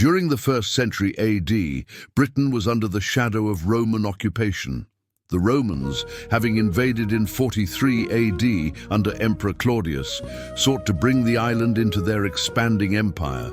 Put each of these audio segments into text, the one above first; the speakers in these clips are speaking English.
During the 1st century AD, Britain was under the shadow of Roman occupation. The Romans, having invaded in 43 AD under Emperor Claudius, sought to bring the island into their expanding empire.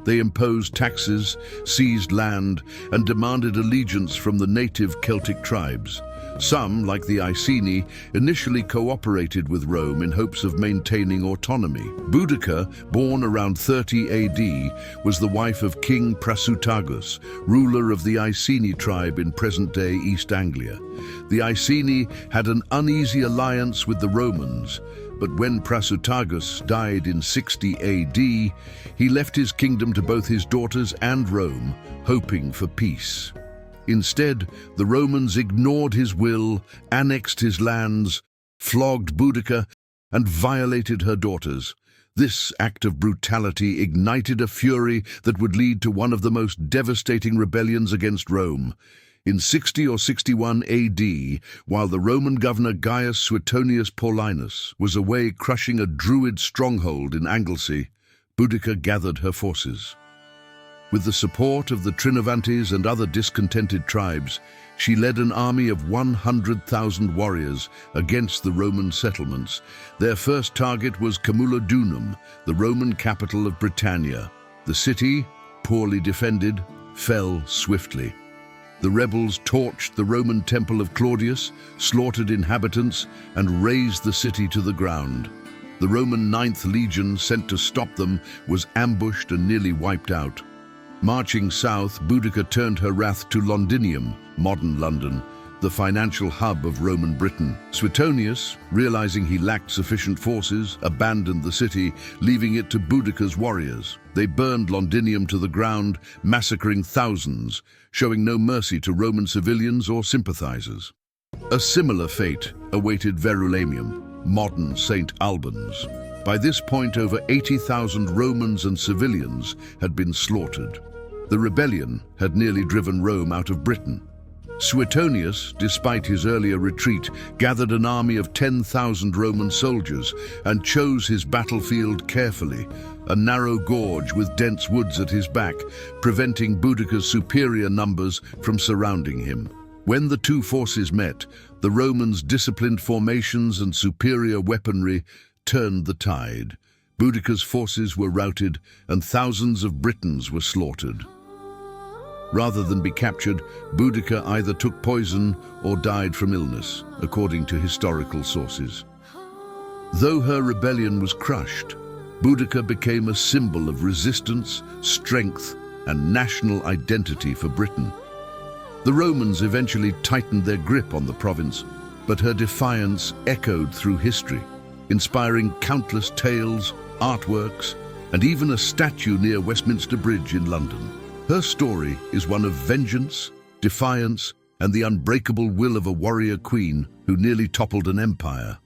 They imposed taxes, seized land, and demanded allegiance from the native Celtic tribes. Some, like the Iceni, initially cooperated with Rome in hopes of maintaining autonomy. Boudicca, born around 30 AD, was the wife of King Prasutagus, ruler of the Iceni tribe in present-day East Anglia. The Iceni had an uneasy alliance with the Romans, but when Prasutagus died in 60 AD, he left his kingdom to both his daughters and Rome, hoping for peace. Instead, the Romans ignored his will, annexed his lands, flogged Boudicca, and violated her daughters. This act of brutality ignited a fury that would lead to one of the most devastating rebellions against Rome. In 60 or 61 AD, while the Roman governor Gaius Suetonius Paulinus was away crushing a Druid stronghold in Anglesey, Boudicca gathered her forces. With the support of the Trinovantes and other discontented tribes, she led an army of 100,000 warriors against the Roman settlements. Their first target was Camulodunum, the Roman capital of Britannia. The city, poorly defended, fell swiftly. The rebels torched the Roman temple of Claudius, slaughtered inhabitants, and razed the city to the ground. The Roman 9th Legion, sent to stop them, was ambushed and nearly wiped out. Marching south, Boudicca turned her wrath to Londinium, modern London, the financial hub of Roman Britain. Suetonius, realizing he lacked sufficient forces, abandoned the city, leaving it to Boudicca's warriors. They burned Londinium to the ground, massacring thousands, showing no mercy to Roman civilians or sympathizers. A similar fate awaited Verulamium, modern St. Albans. By this point, over 80,000 Romans and civilians had been slaughtered. The rebellion had nearly driven Rome out of Britain. Suetonius, despite his earlier retreat, gathered an army of 10,000 Roman soldiers and chose his battlefield carefully, a narrow gorge with dense woods at his back, preventing Boudicca's superior numbers from surrounding him. When the two forces met, the Romans' disciplined formations and superior weaponry turned the tide. Boudicca's forces were routed and thousands of Britons were slaughtered. Rather than be captured, Boudicca either took poison or died from illness, according to historical sources. Though her rebellion was crushed, Boudicca became a symbol of resistance, strength, and national identity for Britain. The Romans eventually tightened their grip on the province, but her defiance echoed through history, inspiring countless tales, artworks, and even a statue near Westminster Bridge in London. Her story is one of vengeance, defiance, and the unbreakable will of a warrior queen who nearly toppled an empire.